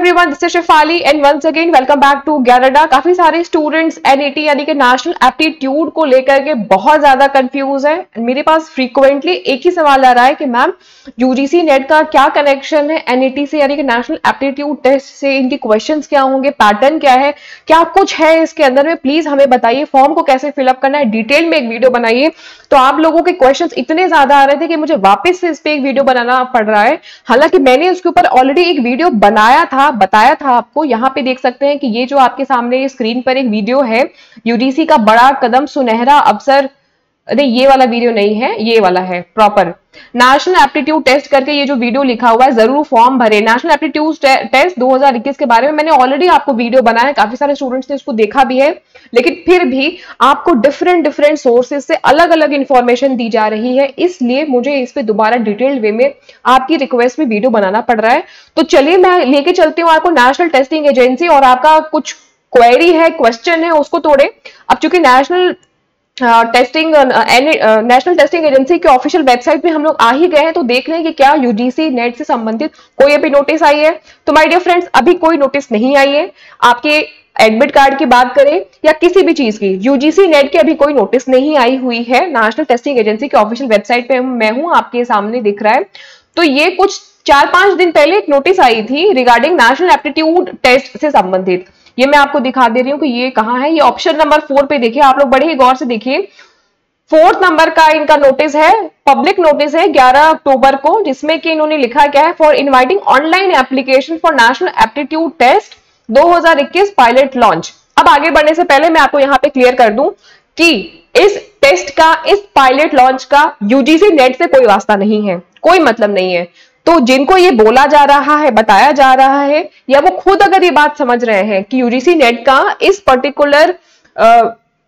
Everyone, this is Shefali and once again welcome back to ग्यारडा। काफी सारे स्टूडेंट्स एनईटी यानी कि नेशनल एप्टीट्यूड को लेकर के बहुत ज्यादा कंफ्यूज है। मेरे पास फ्रीक्वेंटली एक ही सवाल आ रहा है कि मैम यूजीसी नेट का क्या कनेक्शन है एनईटी से यानी कि नेशनल एप्टीट्यूड टेस्ट से, इनके क्वेश्चंस क्या होंगे, पैटर्न क्या है, क्या कुछ है इसके अंदर में, प्लीज हमें बताइए। फॉर्म को कैसे फिलअप करना है डिटेल में एक वीडियो बनाइए। तो आप लोगों के क्वेश्चंस इतने ज्यादा आ रहे थे कि मुझे वापस से इस पे एक वीडियो बनाना पड़ रहा है। हालांकि मैंने उसके ऊपर ऑलरेडी एक वीडियो बनाया था, बताया था आपको। यहाँ पे देख सकते हैं कि ये जो आपके सामने स्क्रीन पर एक वीडियो है, यूजीसी का बड़ा कदम सुनहरा अवसर, नहीं ये वाला वीडियो नहीं है, ये वाला है प्रॉपर नेशनल एप्टीट्यूड टेस्ट करके ये जो वीडियो लिखा हुआ है, जरूर फॉर्म भरे। नेशनल एप्टीट्यूड टेस्ट 2021 के बारे में मैंने ऑलरेडी आपको वीडियो बनाया है, काफी सारे स्टूडेंट्स ने इसको देखा भी है, लेकिन फिर भी आपको डिफरेंट सोर्सेज से अलग अलग इंफॉर्मेशन दी जा रही है, इसलिए मुझे इस पे दोबारा डिटेल्ड वे में आपकी रिक्वेस्ट में वीडियो बनाना पड़ रहा है। तो चलिए मैं लेके चलती हूँ आपको नेशनल टेस्टिंग एजेंसी, और आपका कुछ क्वेरी है, क्वेश्चन है, उसको तोड़े। अब चूंकि नेशनल टेस्टिंग एजेंसी के ऑफिशियल वेबसाइट पे हम लोग आ ही गए हैं, तो देख लें कि क्या यूजीसी नेट से संबंधित कोई अभी नोटिस आई है। तो माय डियर फ्रेंड्स, अभी कोई नोटिस नहीं आई है। आपके एडमिट कार्ड की बात करें या किसी भी चीज की, यूजीसी नेट की अभी कोई नोटिस नहीं आई हुई है। नेशनल टेस्टिंग एजेंसी के ऑफिशियल वेबसाइट पे मैं हूं, आपके सामने दिख रहा है। तो ये कुछ 4-5 दिन पहले एक नोटिस आई थी रिगार्डिंग नेशनल एप्टीट्यूड टेस्ट से संबंधित। ये मैं आपको दिखा दे रही हूँ कि ये कहाँ है। ये ऑप्शन नंबर 4 पे देखिए, आप लोग बड़े ही गौर से देखिए। 4th नंबर का इनका नोटिस है, पब्लिक नोटिस है 11 अक्टूबर को, जिसमें कि इन्होंने लिखा क्या है, for inviting online application for national aptitude test 2021 pilot launch. अब आगे बढ़ने से पहले मैं आपको यहाँ पे क्लियर कर दूं कि इस टेस्ट का, इस पायलट लॉन्च का यूजीसी नेट से कोई वास्ता नहीं है, कोई मतलब नहीं है। तो जिनको ये बोला जा रहा है, बताया जा रहा है, या वो खुद अगर ये बात समझ रहे हैं कि यूजीसी नेट का इस पर्टिकुलर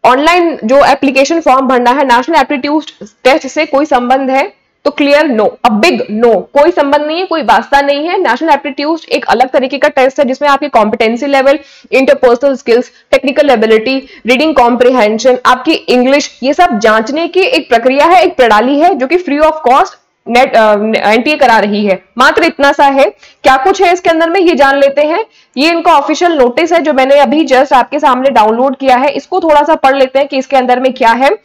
ऑनलाइन जो एप्लीकेशन फॉर्म भरना है नेशनल एप्टीट्यूड टेस्ट से कोई संबंध है, तो clear no, a big no, कोई संबंध नहीं है, कोई वास्ता नहीं है। नेशनल एप्टीट्यूड एक अलग तरीके का टेस्ट है जिसमें आपकी competency level, interpersonal skills, technical ability, reading comprehension, आपकी इंग्लिश, ये सब जांचने की एक प्रक्रिया है, एक प्रणाली है जो कि free of cost net NTA करा रही है। मात्र इतना सा है। क्या कुछ है इसके अंदर में ये जान लेते हैं। ये इनका ऑफिशियल नोटिस है जो मैंने अभी जस्ट आपके सामने डाउनलोड किया है, इसको थोड़ा सा पढ़ लेते हैं कि इसके अंदर में क्या है।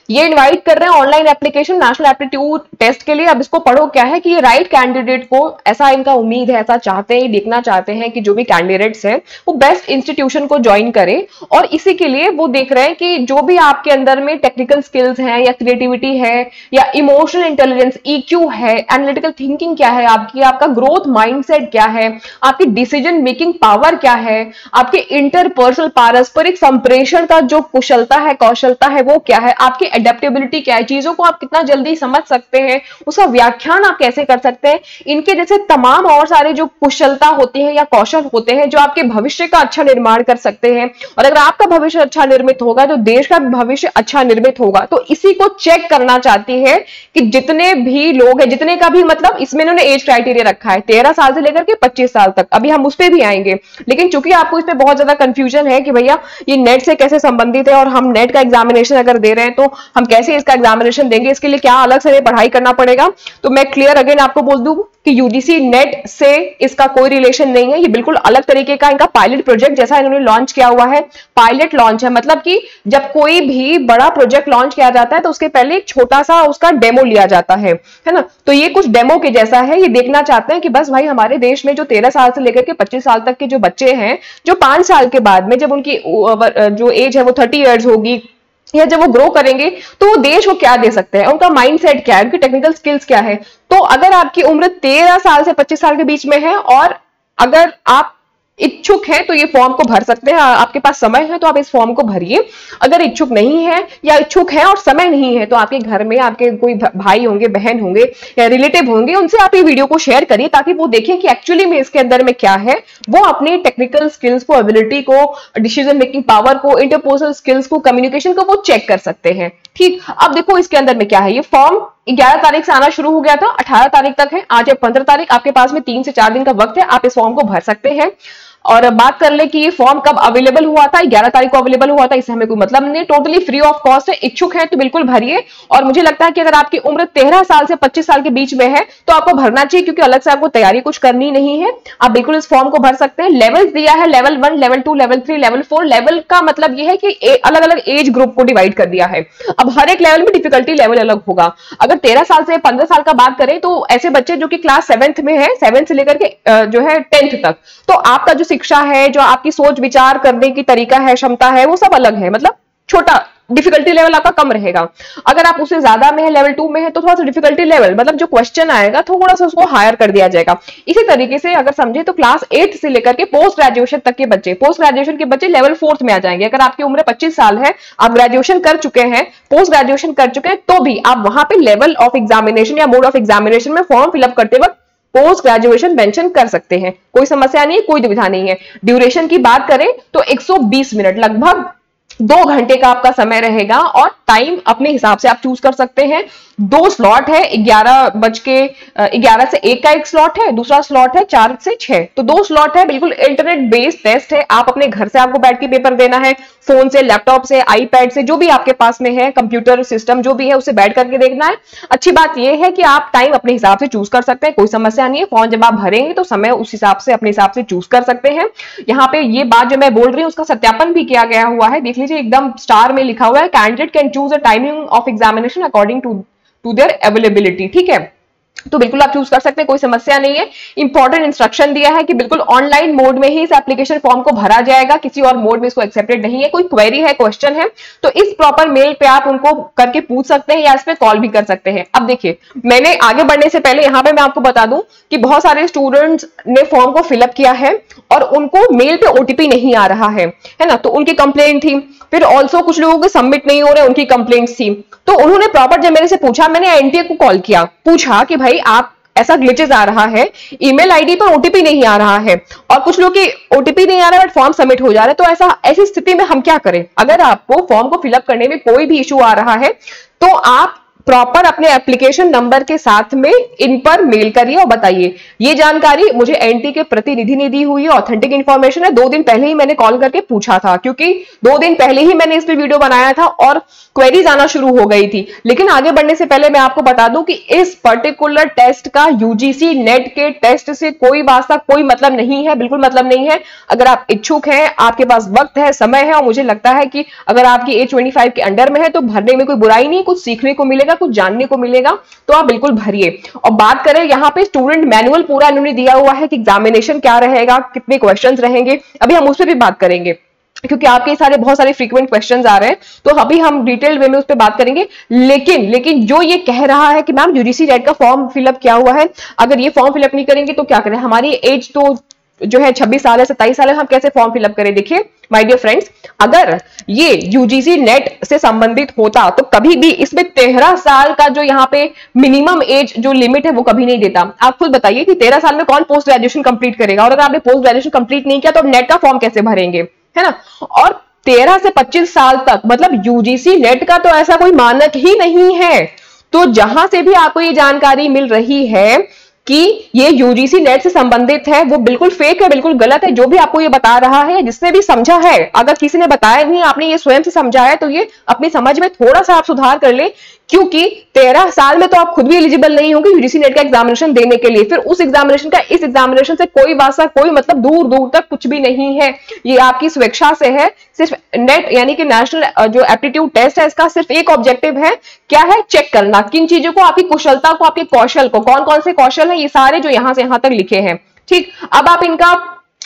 ये इनवाइट कर रहे हैं online application national aptitude test के लिए। अब इसको पढ़ो क्या है कि ये राइट कैंडिडेट को, ऐसा इनका उम्मीद है, ऐसा चाहते हैं, देखना चाहते हैं कि जो भी कैंडिडेट्स हैं वो बेस्ट इंस्टीट्यूशन को ज्वाइन करें, और इसी के लिए वो देख रहे हैं कि जो भी आपके अंदर में टेक्निकल स्किल्स हैं या क्रिएटिविटी है या इमोशनल इंटेलिजेंस EQ है, एनालिटिकल थिंकिंग क्या है आपकी, आपका ग्रोथ माइंडसेट क्या है, आपकी डिसीजन मेकिंग पावर क्या है, आपके इंटरपर्सनल पारस्परिक संप्रेषण का जो कुशलता है, कौशलता है, वो क्या है, आपकी एडेप्टेबिलिटी क्या है, चीजों को आप कितना जल्दी समझ सकते हैं, उसका व्याख्यान आप कैसे कर सकते हैं, इनके जैसे तमाम और सारे जो कुशलता होती है या कौशल होते हैं जो आपके भविष्य का अच्छा निर्माण कर सकते हैं। और अगर आपका भविष्य अच्छा निर्मित होगा तो देश का भविष्य अच्छा निर्मित होगा। तो इसी को चेक करना चाहती है कि जितने भी लोग हैं, जितने का भी मतलब, इसमें इन्होंने एज क्राइटेरिया रखा है 13 साल से लेकर के 25 साल तक। अभी हम उस पर भी आएंगे, लेकिन चूंकि आपको इस पर बहुत ज्यादा कंफ्यूजन है कि भैया ये नेट से कैसे संबंधित है, और हम नेट का एग्जामिनेशन अगर दे रहे हैं तो हम कैसे इसका एग्जामिनेशन देंगे, इसके लिए क्या अलग से पढ़ाई करना पड़ेगा। तो मैं क्लियर अगेन आपको बोल दूं कि यूजीसी नेट से इसका कोई रिलेशन नहीं है। ये बिल्कुल अलग तरीके का इनका पायलट प्रोजेक्ट जैसा इन्होंने लॉन्च किया हुआ है। पायलट लॉन्च है मतलब कि जब कोई भी बड़ा प्रोजेक्ट लॉन्च किया जाता है तो उसके पहले एक छोटा सा उसका डेमो लिया जाता है ना। तो ये कुछ डेमो के जैसा है। ये देखना चाहते हैं कि बस भाई हमारे देश में जो 13 साल से लेकर के 25 साल तक के जो बच्चे हैं, जो 5 साल के बाद में जब उनकी जो एज है वो 30 ईयर्स होगी, या जब वो ग्रो करेंगे तो वो देश को क्या दे सकते हैं, उनका माइंडसेट क्या है, उनकी टेक्निकल स्किल्स क्या है। तो अगर आपकी उम्र 13 साल से 25 साल के बीच में है और अगर आप इच्छुक हैं तो ये फॉर्म को भर सकते हैं। आपके पास समय है तो आप इस फॉर्म को भरिए। अगर इच्छुक नहीं है या इच्छुक है और समय नहीं है तो आपके घर में आपके कोई भाई होंगे, बहन होंगे या रिलेटिव होंगे, उनसे आप ये वीडियो को शेयर करिए ताकि वो देखें कि एक्चुअली में इसके अंदर में क्या है। वो अपनी टेक्निकल स्किल्स को, एबिलिटी को, डिसीजन मेकिंग पावर को, इंटरपर्सनल स्किल्स को, कम्युनिकेशन को वो चेक कर सकते हैं। ठीक, अब देखो इसके अंदर में क्या है। ये फॉर्म 11 तारीख से आना शुरू हो गया था, 18 तारीख तक है, आज है 15 तारीख। आपके पास में 3 से 4 दिन का वक्त है, आप इस फॉर्म को भर सकते हैं। और बात कर ले कि ये फॉर्म कब अवेलेबल हुआ था, 11 तारीख को अवेलेबल हुआ था, इससे हमें कोई मतलब नहीं है, टोटली फ्री ऑफ कॉस्ट है। इच्छुक है तो बिल्कुल भरिए। और मुझे लगता है कि अगर आपकी उम्र 13 साल से 25 साल के बीच में है तो आपको भरना चाहिए, क्योंकि अलग से आपको तैयारी कुछ करनी नहीं है, आप बिल्कुल इस फॉर्म को भर सकते हैं। लेवल्स दिया है, level 1, level 2, level 3, level 4। Level का मतलब यह है कि अलग अलग एज ग्रुप को डिवाइड कर दिया है। अब हर एक लेवल में डिफिकल्टी लेवल अलग होगा। अगर 13 साल से 15 साल का बात करें तो ऐसे बच्चे जो कि क्लास 7th में है, 7 से लेकर के जो है 10th तक, तो आपका जो शिक्षा है, जो आपकी सोच विचार करने की तरीका है, क्षमता है, वो सब अलग है। मतलब छोटा डिफिकल्टी लेवल आपका कम रहेगा। अगर आप उससे ज्यादा में है, लेवल 2 में है, तो थोड़ा सा डिफिकल्टी लेवल मतलब जो क्वेश्चन आएगा थोड़ा सा उसको हायर कर दिया जाएगा। इसी तरीके से अगर समझे तो क्लास 8 से लेकर के पोस्ट ग्रेजुएशन तक के बच्चे, पोस्ट ग्रेजुएशन के बच्चे लेवल 4th में आ जाएंगे। अगर आपकी उम्र 25 साल है, आप ग्रेजुएशन कर चुके हैं, पोस्ट ग्रेजुएशन कर चुके हैं, तो भी आप वहां पे लेवल ऑफ एग्जामिनेशन या मोड ऑफ एग्जामिनेशन में फॉर्म फिलअप करते वक्त पोस्ट ग्रेजुएशन मेंशन कर सकते हैं। कोई समस्या नहीं है, कोई दुविधा नहीं है। ड्यूरेशन की बात करें तो 120 मिनट, लगभग 2 घंटे का आपका समय रहेगा। और टाइम अपने हिसाब से आप चूज कर सकते हैं। 2 स्लॉट है, 11 से 1 का एक स्लॉट है, दूसरा स्लॉट है 4 से 6, तो 2 स्लॉट है। बिल्कुल इंटरनेट बेस्ड टेस्ट है। आप अपने घर से आपको बैठ के पेपर देना है, फोन से, लैपटॉप से, आईपैड से, जो भी आपके पास में है, कंप्यूटर सिस्टम जो भी है उससे बैठ करके देखना है। अच्छी बात यह है कि आप टाइम अपने हिसाब से चूज कर सकते हैं, कोई समस्या नहीं है। फॉर्म जब आप भरेंगे तो समय उस हिसाब से अपने हिसाब से चूज कर सकते हैं। यहाँ पे ये बात जो मैं बोल रही हूँ उसका सत्यापन भी किया गया हुआ है, देख लीजिए, एकदम स्टार में लिखा हुआ है, candidate can choose a timing of examination according to their availability. ठीक है, तो बिल्कुल आप चूज कर सकते हैं, कोई समस्या नहीं है। इंपॉर्टेंट इंस्ट्रक्शन दिया है कि बिल्कुल ऑनलाइन मोड में ही इस एप्लीकेशन फॉर्म को भरा जाएगा, किसी और मोड में इसको एक्सेप्टेड नहीं है। कोई क्वेरी है, क्वेश्चन है, तो इस प्रॉपर मेल पे आप उनको करके पूछ सकते हैं या इस पे कॉल भी कर सकते हैं। अब देखिए, मैंने आगे बढ़ने से पहले यहाँ पे मैं आपको बता दूं कि बहुत सारे स्टूडेंट्स ने फॉर्म को फिलअप किया है और उनको मेल पे ओटीपी नहीं आ रहा है ना, तो उनकी कंप्लेंट थी। फिर ऑल्सो कुछ लोगों के सबमिट नहीं हो रहे, उनकी कंप्लेंट्स थी। तो उन्होंने प्रॉपर जब मेरे से पूछा, मैंने एनटीए को कॉल किया, पूछा कि भाई आप ऐसा ग्लिचेस आ रहा है, ईमेल आईडी पर ओटीपी नहीं आ रहा है और कुछ लोग की ओटीपी नहीं आ रहा है बट फॉर्म सबमिट हो जा रहा है, तो ऐसी स्थिति में हम क्या करें? अगर आपको फॉर्म को फिलअप करने में कोई भी इश्यू आ रहा है तो आप प्रॉपर अपने एप्लीकेशन नंबर के साथ में इन पर मेल करिए और बताइए। ये जानकारी मुझे एनटी के प्रतिनिधि ने दी हुई है, ऑथेंटिक इंफॉर्मेशन है। 2 दिन पहले ही मैंने कॉल करके पूछा था, क्योंकि 2 दिन पहले ही मैंने इस पर वीडियो बनाया था और क्वेरीज आना शुरू हो गई थी। लेकिन आगे बढ़ने से पहले मैं आपको बता दूं कि इस पर्टिकुलर टेस्ट का यूजीसी नेट के टेस्ट से कोई वास्ता, कोई मतलब नहीं है, बिल्कुल मतलब नहीं है। अगर आप इच्छुक हैं, आपके पास वक्त है, समय है, और मुझे लगता है कि अगर आपकी एज 25 के अंडर में है तो भरने में कोई बुराई नहीं, कुछ सीखने को मिलेगा, कुछ जानने को मिलेगा, तो आप बिल्कुल भरिए। और बात करें यहाँ पे स्टूडेंट मैनुअल पूरा इन्होंने दिया हुआ है कि एग्जामिनेशन क्या रहेगा, कितने क्वेश्चंस रहेंगे, अभी हम उस पर भी बात करेंगे, क्योंकि आपके सारे बहुत सारे फ्रीक्वेंट क्वेश्चंस आ रहे हैं, तो अभी हम डिटेल वे में उस पर बात करेंगे। लेकिन जो ये कह रहा है कि मैम यूजीसी नेट का फॉर्म फिलअप किया हुआ है, अगर ये फॉर्म फिलअप नहीं करेंगे तो क्या करें? हमारी एज तो जो है 26 साल है, 27 साल है, हम कैसे फॉर्म फिलअप करें? देखिए माय डियर फ्रेंड्स, अगर ये यूजीसी नेट से संबंधित होता तो कभी भी इसमें 13 साल का जो यहाँ पे मिनिमम एज जो लिमिट है वो कभी नहीं देता। आप खुद बताइए कि 13 साल में कौन पोस्ट ग्रेजुएशन कंप्लीट करेगा, और अगर आपने पोस्ट ग्रेजुएशन कंप्लीट नहीं किया तो नेट का फॉर्म कैसे भरेंगे, है ना? और 13 से 25 साल तक मतलब यूजीसी नेट का तो ऐसा कोई मानक ही नहीं है। तो जहां से भी आपको ये जानकारी मिल रही है कि ये यूजीसी नेट से संबंधित है, वो बिल्कुल फेक है, बिल्कुल गलत है। जो भी आपको ये बता रहा है, जिसने भी समझा है, अगर किसी ने बताया नहीं, आपने ये स्वयं से समझा है, तो ये अपनी समझ में थोड़ा सा आप सुधार कर ले, क्योंकि 13 साल में तो आप खुद भी एलिजिबल नहीं होंगे यूजीसी नेट का एग्जामिनेशन देने के लिए। फिर उस एग्जामिनेशन का इस एग्जामिनेशन से कोई वास्ता, कोई मतलब दूर दूर तक कुछ भी नहीं है। ये आपकी स्वेच्छा से है। सिर्फ नेट यानी कि नेशनल जो एप्टीट्यूड टेस्ट है, इसका सिर्फ एक ऑब्जेक्टिव है, क्या है? चेक करना किन चीजों को, आपकी कुशलता को, आपके कौशल को। कौन कौन से कौशल है, ये सारे जो यहां से यहां तक लिखे हैं। ठीक, अब आप इनका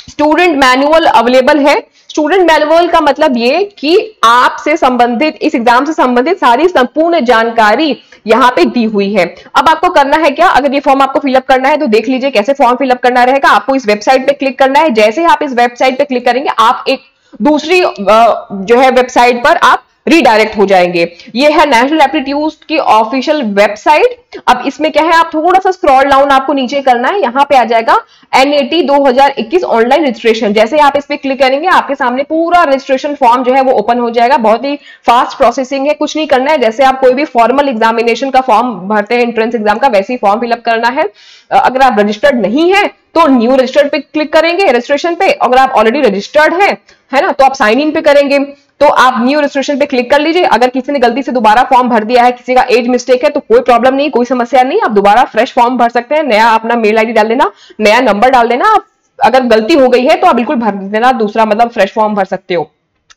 स्टूडेंट मैनुअल अवेलेबल है। स्टूडेंट मैनुअल का मतलब ये कि आपसे संबंधित, इस एग्जाम से संबंधित सारी संपूर्ण जानकारी यहां पे दी हुई है। अब आपको करना है क्या? अगर ये फॉर्म आपको फिलअप करना है तो देख लीजिए कैसे फॉर्म फिलअप करना रहेगा। आपको इस वेबसाइट पे क्लिक करना है। जैसे ही आप इस वेबसाइट पे क्लिक करेंगे, आप एक दूसरी जो है वेबसाइट पर आप रीडायरेक्ट हो जाएंगे। ये है नेशनल एप्टीट्यूड की ऑफिशियल वेबसाइट। अब इसमें क्या है, आप थोड़ा सा स्क्रॉल डाउन आपको नीचे करना है, यहाँ पे आ जाएगा NAT 2021 ऑनलाइन रजिस्ट्रेशन। जैसे आप इस पे क्लिक करेंगे आपके सामने पूरा रजिस्ट्रेशन फॉर्म जो है वो ओपन हो जाएगा। बहुत ही फास्ट प्रोसेसिंग है, कुछ नहीं करना है, जैसे आप कोई भी फॉर्मल एग्जामिनेशन का फॉर्म भरते हैं एंट्रेंस एग्जाम का, वैसे ही फॉर्म फिलअप करना है। अगर आप रजिस्टर्ड नहीं है तो न्यू रजिस्टर्ड पे क्लिक करेंगे रजिस्ट्रेशन पे। अगर आप ऑलरेडी रजिस्टर्ड है ना, तो आप साइन इन पे करेंगे, तो आप न्यू रजिस्ट्रेशन पे क्लिक कर लीजिए। अगर किसी ने गलती से दोबारा फॉर्म भर दिया है, किसी का एज मिस्टेक है, तो कोई प्रॉब्लम नहीं, कोई समस्या नहीं, आप दोबारा फ्रेश फॉर्म भर सकते हैं। नया अपना मेल आईडी डाल देना, नया नंबर डाल देना। अगर गलती हो गई है तो आप बिल्कुल भर देना दूसरा, मतलब फ्रेश फॉर्म भर सकते हो,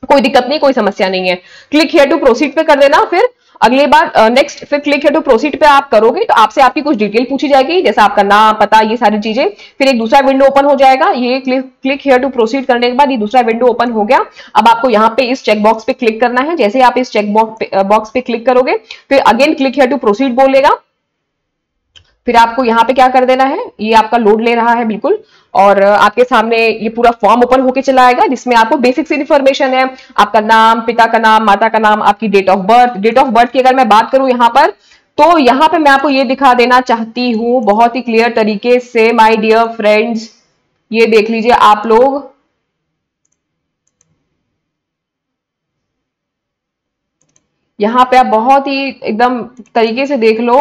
कोई दिक्कत नहीं, कोई समस्या नहीं है। क्लिक हियर टू प्रोसीड पे कर देना। फिर अगली बार नेक्स्ट, फिर क्लिक हियर टू प्रोसीड पे आप करोगे तो आपसे आपकी कुछ डिटेल पूछी जाएगी, जैसा आपका नाम, पता, ये सारी चीजें। फिर एक दूसरा विंडो ओपन हो जाएगा। ये क्लिक हियर टू प्रोसीड करने के बाद ये दूसरा विंडो ओपन हो गया। अब आपको यहाँ पे इस चेक बॉक्स पे क्लिक करना है। जैसे आप इस चेक बॉक्स पे क्लिक करोगे फिर again click here to proceed बोलेगा। फिर आपको यहाँ पे क्या कर देना है, ये आपका लोड ले रहा है बिल्कुल, और आपके सामने ये पूरा फॉर्म ओपन होके चला आएगा जिसमें आपको बेसिक इन्फॉर्मेशन है, आपका नाम, पिता का नाम, माता का नाम, आपकी date of birth. Date of birth की अगर मैं बात करूं यहाँ पर, तो यहाँ पे मैं आपको ये दिखा देना चाहती हूँ बहुत ही क्लियर तरीके से माय डियर फ्रेंड्स, ये देख लीजिए आप लोग, यहाँ पे आप बहुत ही एकदम तरीके से देख लो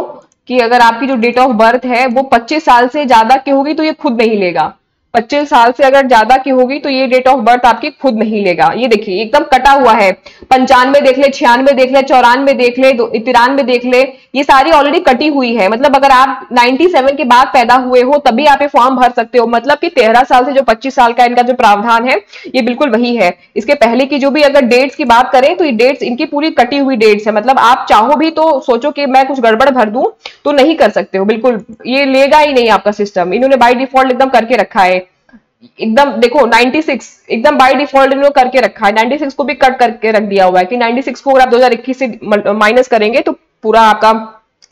कि अगर आपकी जो डेट ऑफ बर्थ है वो 25 साल से ज्यादा की होगी तो ये खुद नहीं लेगा। 25 साल से अगर ज्यादा की होगी तो ये डेट ऑफ बर्थ आपकी खुद नहीं लेगा। ये देखिए एकदम कटा हुआ है, 95 देख ले, 96 देख ले, 94 देख ले, 93 देख ले, ये सारी ऑलरेडी कटी हुई है। मतलब अगर आप 97 के बाद पैदा हुए हो तभी आप ये फॉर्म भर सकते हो। मतलब कि 13 साल से जो 25 साल का इनका जो प्रावधान है ये बिल्कुल वही है। इसके पहले की जो भी अगर डेट्स की बात करें तो ये डेट्स इनकी पूरी कटी हुई डेट्स है। मतलब आप चाहो भी तो सोचो कि मैं कुछ गड़बड़ भर दूं तो नहीं कर सकते हो, बिल्कुल ये लेगा ही नहीं आपका सिस्टम। इन्होंने बाय डिफॉल्ट एकदम करके रखा है, एकदम देखो 96 एकदम बाय डिफॉल्ट इन्होंने करके रखा है। 96 को भी कट करके रख दिया हुआ है कि 96 को अगर आप 2021 से माइनस करेंगे तो पूरा आपका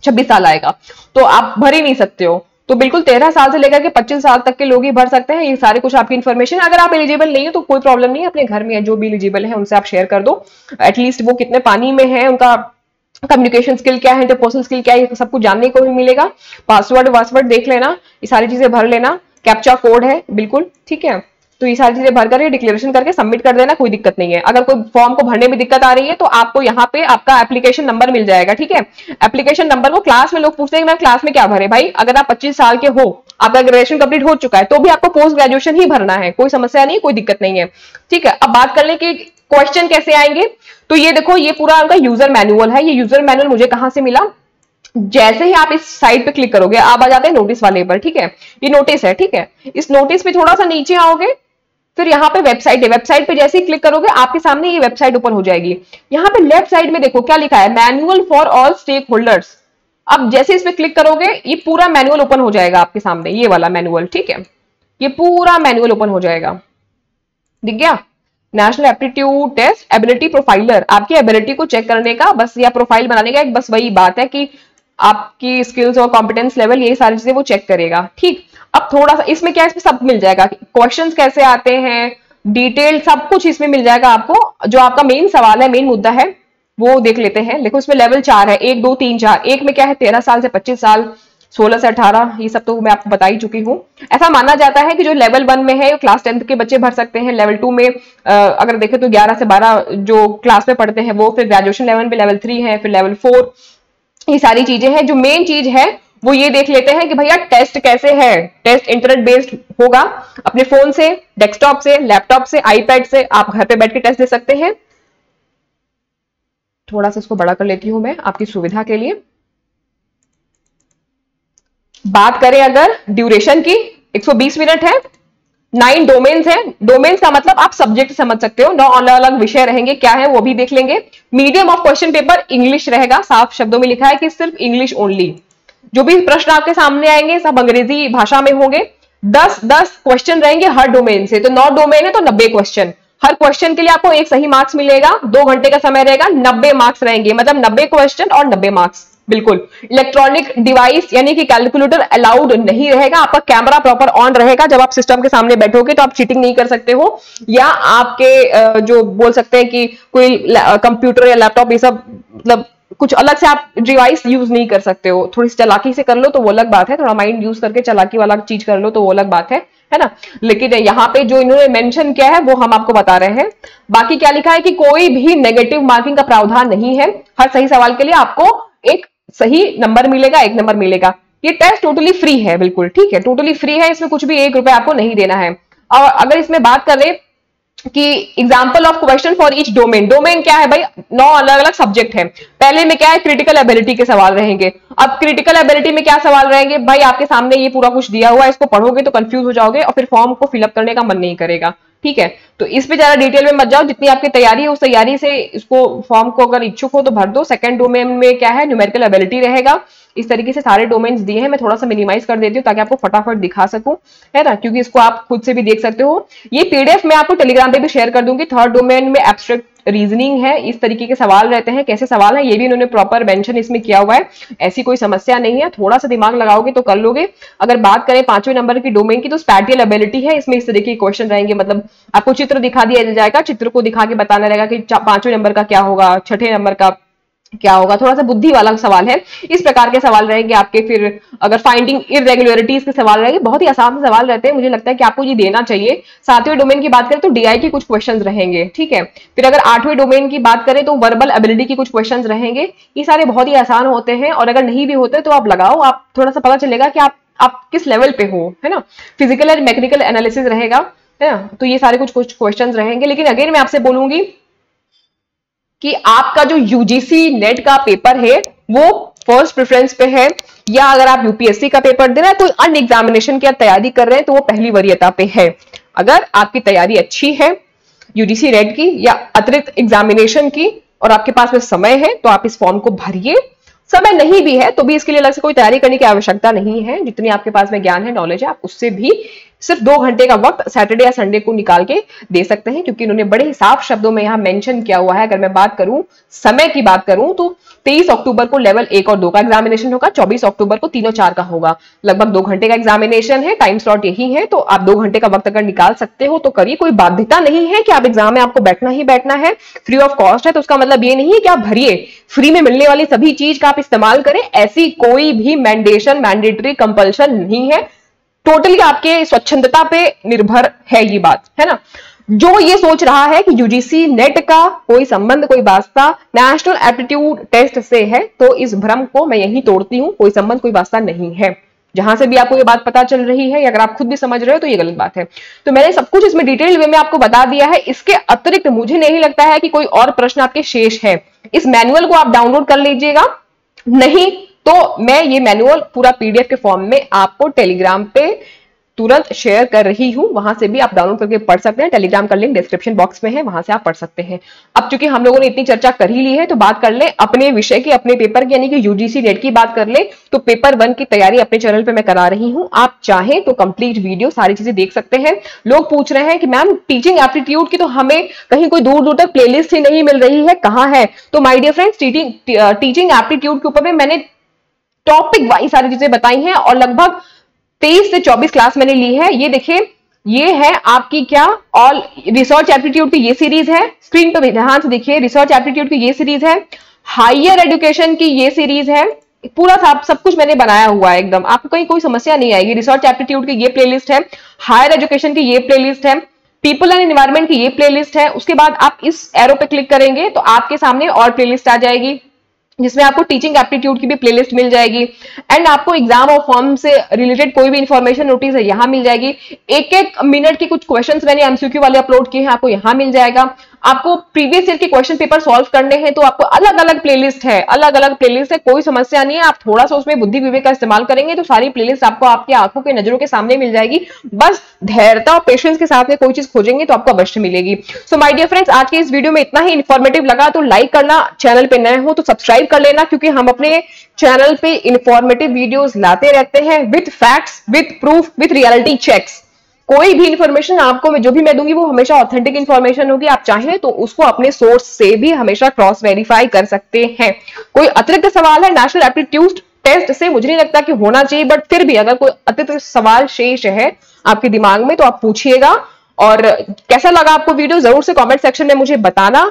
26 साल आएगा, तो आप भर ही नहीं सकते हो। तो बिल्कुल 13 साल से लेकर के 25 साल तक के लोग ही भर सकते हैं। ये सारे कुछ आपकी इन्फॉर्मेशन, अगर आप एलिजिबल नहीं हो तो कोई प्रॉब्लम नहीं है, अपने घर में जो भी एलिजिबल है उनसे आप शेयर कर दो। एटलीस्ट वो कितने पानी में है, उनका कम्युनिकेशन स्किल क्या है, इंटरपर्सनल स्किल क्या है, ये सब कुछ जानने को भी मिलेगा। पासवर्ड देख लेना, ये सारी चीजें भर लेना, कैप्चा कोड है बिल्कुल, ठीक है। तो ये सारी चीजें भर करके डिक्लेरेशन करके सबमिट कर देना, कोई दिक्कत नहीं है। अगर कोई फॉर्म को भरने में दिक्कत आ रही है तो आपको यहाँ पे आपका एप्लीकेशन नंबर मिल जाएगा, ठीक है। एप्लीकेशन नंबर को क्लास में लोग पूछते हैं कि मैं क्लास में क्या भरे, भाई अगर आप 25 साल के हो, आपका ग्रेजुएशन कंप्लीट हो चुका है तो भी आपको पोस्ट ग्रेजुएशन ही भरना है, कोई समस्या नहीं, कोई दिक्कत नहीं है, ठीक है। अब बात कर लें कि क्वेश्चन कैसे आएंगे, तो ये देखो ये पूरा उनका यूजर मैनुअल है। ये यूजर मैनुअल मुझे कहां से मिला, जैसे ही आप इस साइट पे क्लिक करोगे आप आ जाते हैं नोटिस वाले पर, ठीक है। ये नोटिस है, ठीक है। इस नोटिस पे थोड़ा सा नीचे आओगे, फिर यहाँ पे वेबसाइट है, वेबसाइट पे जैसे ही क्लिक करोगे आपके सामने ये वेबसाइट ओपन हो जाएगी। यहाँ पे लेफ्ट साइड में देखो क्या लिखा है, manual for all stakeholders. अब जैसे इस पे क्लिक करोगे ये पूरा मैनुअल ओपन हो जाएगा आपके सामने, ये वाला मैनुअल, ठीक है। ये पूरा मैनुअल ओपन हो जाएगा, दिख गया। National aptitude test ability profiler, आपकी एबिलिटी को चेक करने का बस, या प्रोफाइल बनाने का एक बस वही बात है कि आपकी स्किल्स और कॉम्पिटेंस लेवल, ये सारी चीजें वो चेक करेगा, ठीक। अब थोड़ा सा इसमें क्या, इसमें सब मिल जाएगा, क्वेश्चंस कैसे आते हैं, डिटेल सब कुछ इसमें मिल जाएगा आपको। जो आपका मेन सवाल है, मेन मुद्दा है, वो देख लेते हैं। देखो इसमें लेवल 4 है, 1 2 3 4। एक में क्या है 13 साल से 25 साल, 16 से 18, ये सब तो मैं आपको बता ही चुकी हूँ। ऐसा माना जाता है कि जो लेवल 1 में है क्लास 10 के बच्चे भर सकते हैं। लेवल 2 में अगर देखें तो 11 से 12 जो क्लास में पढ़ते हैं वो, फिर ग्रेजुएशन लेवल पे लेवल 3 है, फिर लेवल 4, ये सारी चीजें हैं। जो मेन चीज है वो ये देख लेते हैं कि भैया टेस्ट कैसे है। टेस्ट इंटरनेट बेस्ड होगा, अपने फोन से, डेस्कटॉप से, लैपटॉप से, आईपैड से आप घर पे बैठ के टेस्ट दे सकते हैं। थोड़ा सा इसको बड़ा कर लेती हूं मैं आपकी सुविधा के लिए। बात करें अगर ड्यूरेशन की, 120 मिनट है, 9 डोमेन्स है। डोमेन्स का मतलब आप सब्जेक्ट समझ सकते हो, 9 अलग अलग विषय रहेंगे, क्या है वो भी देख लेंगे। Medium of question paper English रहेगा, साफ शब्दों में लिखा है कि सिर्फ इंग्लिश ओनली। जो भी प्रश्न आपके सामने आएंगे सब अंग्रेजी भाषा में होंगे। 10 क्वेश्चन रहेंगे हर डोमेन से, तो 9 डोमेन है तो 90 क्वेश्चन। हर क्वेश्चन के लिए आपको एक सही मार्क्स मिलेगा, 2 घंटे का समय रहेगा, 90 मार्क्स रहेंगे, मतलब 90 क्वेश्चन और 90 मार्क्स, बिल्कुल इलेक्ट्रॉनिक डिवाइस यानी कि कैलकुलेटर अलाउड नहीं रहेगा। आपका कैमरा प्रॉपर ऑन रहेगा। जब आप सिस्टम के सामने बैठोगे तो आप चीटिंग नहीं कर सकते हो, या आपके जो बोल सकते हैं कि कोई कंप्यूटर या लैपटॉप ये सब मतलब कुछ अलग से आप डिवाइस यूज नहीं कर सकते हो। थोड़ी सी चालाकी से कर लो तो वो अलग बात है, थोड़ा माइंड यूज करके चालाकी वाला चीज कर लो तो वो अलग बात है ना। लेकिन यहाँ पे जो इन्होंने मेंशन किया है वो हम आपको बता रहे हैं। बाकी क्या लिखा है कि कोई भी नेगेटिव मार्किंग का प्रावधान नहीं है। हर सही सवाल के लिए आपको एक सही नंबर मिलेगा, 1 नंबर मिलेगा। ये टेस्ट टोटली फ्री है, बिल्कुल ठीक है, टोटली फ्री है। इसमें कुछ भी 1 रुपए आपको नहीं देना है। और अगर इसमें बात करें कि example of question for each domain, domain क्या है भाई, 9 अलग अलग सब्जेक्ट है। पहले में क्या है, क्रिटिकल एबिलिटी के सवाल रहेंगे। अब क्रिटिकल एबिलिटी में क्या सवाल रहेंगे भाई, आपके सामने ये पूरा कुछ दिया हुआ है, इसको पढ़ोगे तो कंफ्यूज हो जाओगे और फिर फॉर्म को फिलअप करने का मन नहीं करेगा, ठीक है। तो इस पे ज्यादा डिटेल में मत जाओ, जितनी आपकी तैयारी है उस तैयारी से इसको फॉर्म को अगर इच्छुक हो तो भर दो। सेकंड डोमेन में क्या है, न्यूमेरिकल एबिलिटी रहेगा। इस तरीके से सारे डोमेन्स दिए हैं। मैं थोड़ा सा मिनिमाइज कर देती हूँ ताकि आपको फटाफट दिखा सकूं, है ना, क्योंकि इसको आप खुद से भी देख सकते हो। ये पीडीएफ मैं आपको टेलीग्राम पे भी शेयर कर दूंगी। थर्ड डोमेन में एब्स्ट्रैक्ट रीजनिंग है, इस तरीके के सवाल रहते हैं। कैसे सवाल है ये भी इन्होंने प्रॉपर मेंशन इसमें किया हुआ है। ऐसी कोई समस्या नहीं है, थोड़ा सा दिमाग लगाओगे तो कर लोगे। अगर बात करें 5वें नंबर की डोमेन की, तो स्पैटियल एबिलिटी है। इसमें इस तरीके के क्वेश्चन रहेंगे, मतलब आपको चित्र दिखा दिया जाएगा, चित्र को दिखा के बताना रहेगा कि 5वें नंबर का क्या होगा, 6ठे नंबर का क्या होगा। थोड़ा सा बुद्धि वाला सवाल है, इस प्रकार के सवाल रहेंगे आपके। फिर अगर फाइंडिंग इरेगुलरिटीज के सवाल रहेंगे, बहुत ही आसान से सवाल रहते हैं, मुझे लगता है कि आपको ये देना चाहिए। 7वें डोमेन की बात करें तो डीआई की कुछ क्वेश्चंस रहेंगे, ठीक है। फिर अगर 8वें डोमेन की बात करें तो वर्बल एबिलिटी की कुछ क्वेश्चंस रहेंगे। ये सारे बहुत ही आसान होते हैं, और अगर नहीं भी होते तो आप लगाओ, आप थोड़ा सा पता चलेगा कि आप किस लेवल पे हो, है ना। फिजिकल एंड मैकेनिकल एनालिसिस रहेगा, है ना। तो ये सारे कुछ क्वेश्चन रहेंगे। लेकिन अगेन मैं आपसे बोलूंगी कि आपका जो यूजीसी नेट का पेपर है वो फर्स्ट प्रेफरेंस पे है, या अगर आप यूपीएससी का पेपर दे रहे हैं, कोई अन्य एग्जामिनेशन की तैयारी कर रहे हैं तो वो पहली वरीयता पे है। अगर आपकी तैयारी अच्छी है यूजीसी नेट की या अतिरिक्त एग्जामिनेशन की और आपके पास में समय है तो आप इस फॉर्म को भरिए। समय नहीं भी है तो भी इसके लिए अलग से कोई तैयारी करने की आवश्यकता नहीं है। जितनी आपके पास में ज्ञान है, नॉलेज है, आप उससे भी सिर्फ 2 घंटे का वक्त सैटरडे या संडे को निकाल के दे सकते हैं, क्योंकि इन्होंने बड़े ही साफ शब्दों में यहाँ मेंशन किया हुआ है। अगर मैं बात करूं, समय की बात करूं, तो 23 अक्टूबर को लेवल 1 और 2 का एग्जामिनेशन होगा, 24 अक्टूबर को 3 और 4 का होगा। लगभग 2 घंटे का एग्जामिनेशन है, टाइम स्लॉट यही है। तो आप 2 घंटे का वक्त अगर निकाल सकते हो तो करिए। कोई बाध्यता नहीं है कि आप एग्जाम में आपको बैठना ही बैठना है। फ्री ऑफ कॉस्ट है तो उसका मतलब ये नहीं है कि आप भरिए, फ्री में मिलने वाली सभी चीज का आप इस्तेमाल करें, ऐसी कोई भी मैंडेटरी कंपल्शन नहीं है। टोटली आपके स्वच्छंदता पे निर्भर है ये बात, है ना। जो ये सोच रहा है कि यूजीसी नेट का कोई संबंध, कोई वास्ता नेशनल एप्टीट्यूड टेस्ट से है, तो इस भ्रम को मैं यही तोड़ती हूं। कोई संबंध, कोई वास्ता नहीं है। जहां से भी आपको ये बात पता चल रही है, अगर आप खुद भी समझ रहे हो तो ये गलत बात है। तो मैंने सब कुछ इसमें डिटेल वे में आपको बता दिया है। इसके अतिरिक्त मुझे नहीं लगता है कि कोई और प्रश्न आपके शेष है। इस मैनुअल को आप डाउनलोड कर लीजिएगा, नहीं तो मैं ये मैनुअल पूरा पीडीएफ के फॉर्म में आपको टेलीग्राम पे तुरंत शेयर कर रही हूं, वहां से भी आप डाउनलोड करके पढ़ सकते हैं। टेलीग्राम का लिंक डिस्क्रिप्शन बॉक्स में है, वहां से आप पढ़ सकते हैं। अब चूंकि हम लोगों ने इतनी चर्चा कर ही ली है तो बात कर ले अपने विषय की, अपने पेपर की, यानी कि यूजीसी नेट की बात कर ले। तो पेपर 1 की तैयारी अपने चैनल पे मैं करा रही हूं, आप चाहें तो कंप्लीट वीडियो सारी चीजें देख सकते हैं। लोग पूछ रहे हैं कि मैम टीचिंग एप्टीट्यूड की तो हमें कहीं कोई दूर दूर तक प्लेलिस्ट ही नहीं मिल रही है, कहां है। तो my dear friends, teaching aptitude के ऊपर में मैंने टॉपिक वाइज सारी चीजें बताई हैं, और लगभग 23 से 24 क्लास मैंने ली है। ये देखिए, ये है आपकी क्या, ऑल रिसर्च एप्टीट्यूड की ये सीरीज है। स्क्रीन पर ध्यान से देखिए, रिसर्च एप्टीट्यूड की ये सीरीज है, हायर एजुकेशन की ये सीरीज है। पूरा सब कुछ मैंने बनाया हुआ है एकदम, आपको कहीं कोई समस्या नहीं आएगी। रिसर्च एप्टीट्यूड की ये प्लेलिस्ट है, हायर एजुकेशन की ये प्लेलिस्ट है, पीपल एंड एनवायरमेंट की ये प्लेलिस्ट है। उसके बाद आप इस एरो पे क्लिक करेंगे तो आपके सामने और प्लेलिस्ट आ जाएगी, जिसमें आपको टीचिंग एप्टीट्यूड की भी प्लेलिस्ट मिल जाएगी। एंड आपको एग्जाम और फॉर्म से रिलेटेड कोई भी इंफॉर्मेशन नोटिस है यहाँ मिल जाएगी। 1-1 मिनट के कुछ क्वेश्चंस मैंने एमसीक्यू वाले अपलोड किए हैं, आपको यहाँ मिल जाएगा। आपको प्रीवियस ईयर के क्वेश्चन पेपर सॉल्व करने हैं तो आपको अलग अलग प्लेलिस्ट है, अलग अलग प्लेलिस्ट है, कोई समस्या नहीं है। आप थोड़ा सा उसमें बुद्धि विवेक का इस्तेमाल करेंगे तो सारी प्लेलिस्ट आपको आपकी आंखों के नजरों के सामने मिल जाएगी। बस धैर्यता और पेशेंस के साथ में कोई चीज खोजेंगे तो आपको अवश्य मिलेगी। सो माय डियर फ्रेंड्स, आज के इस वीडियो में इतना ही। इंफॉर्मेटिव लगा तो लाइक करना, चैनल पे नए हो तो सब्सक्राइब कर लेना, क्योंकि हम अपने चैनल पे इंफॉर्मेटिव वीडियोस लाते रहते हैं with facts, with proof, with reality checks. कोई भी इंफॉर्मेशन आपको जो भी मैं दूंगी वो हमेशा ऑथेंटिक इंफॉर्मेशन होगी। आप चाहें तो उसको अपने सोर्स से भी हमेशा क्रॉस वेरीफाई कर सकते हैं। कोई अतिरिक्त सवाल है नेशनल एप्टीट्यूड टेस्ट से, मुझे नहीं लगता कि होना चाहिए, बट फिर भी अगर कोई अतिरिक्त सवाल शेष है आपके दिमाग में तो आप पूछिएगा। और कैसा लगा आपको वीडियो जरूर से कमेंट सेक्शन में मुझे बताना।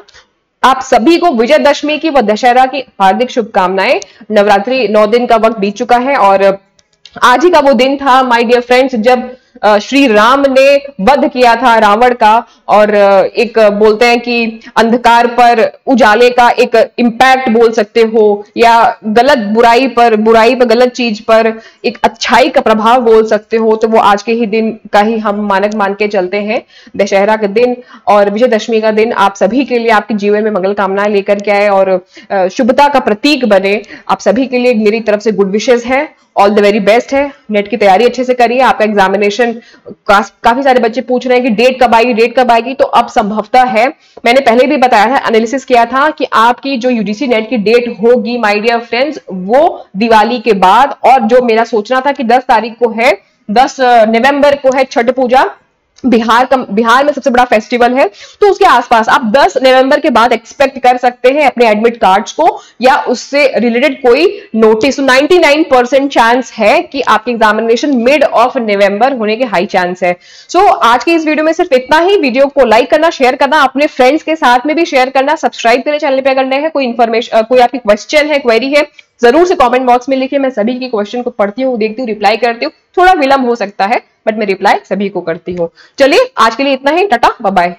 आप सभी को विजयदशमी की व दशहरा की हार्दिक शुभकामनाएं। नवरात्रि 9 दिन का वक्त बीत चुका है और आज ही का वो दिन था माय डियर फ्रेंड्स जब श्री राम ने वध किया था रावण का। और एक बोलते हैं कि अंधकार पर उजाले का एक इंपैक्ट बोल सकते हो, या गलत बुराई पर गलत चीज पर एक अच्छाई का प्रभाव बोल सकते हो। तो वो आज के ही दिन का ही हम मानक मान के चलते हैं। दशहरा का दिन और विजयदशमी का दिन आप सभी के लिए आपके जीवन में मंगल कामनाएं लेकर के आए और शुभता का प्रतीक बने। आप सभी के लिए मेरी तरफ से गुड विशेष है। ऑल द वेरी बेस्ट है। नेट की तैयारी अच्छे से करिए। आपका एग्जामिनेशन काफी सारे बच्चे पूछ रहे हैं कि डेट कब आएगी, तो अब संभवतः है, मैंने पहले भी बताया था, एनालिसिस किया था कि आपकी जो यूजीसी नेट की डेट होगी माय डियर फ्रेंड्स वो दिवाली के बाद। और जो मेरा सोचना था कि 10 तारीख को है, 10 नवंबर को है छठ पूजा, बिहार में सबसे बड़ा फेस्टिवल है, तो उसके आसपास आप 10 नवंबर के बाद एक्सपेक्ट कर सकते हैं अपने एडमिट कार्ड्स को या उससे रिलेटेड कोई नोटिस। 99% चांस है कि आपकी एग्जामिनेशन मिड ऑफ नवंबर होने के हाई चांस है। सो आज के इस वीडियो में सिर्फ इतना ही। वीडियो को लाइक करना, शेयर करना, अपने फ्रेंड्स के साथ में भी शेयर करना, सब्सक्राइब करें चैनल पे अगर नए हैं। कोई इन्फॉर्मेशन, कोई आपकी क्वेश्चन है, क्वेरी है, जरूर से कमेंट बॉक्स में लिखिए। मैं सभी की क्वेश्चन को पढ़ती हूँ, देखती हूँ, रिप्लाई करती हूँ। थोड़ा विलंब हो सकता है बट मैं रिप्लाई सभी को करती हूँ। चलिए आज के लिए इतना ही। Tata bye bye.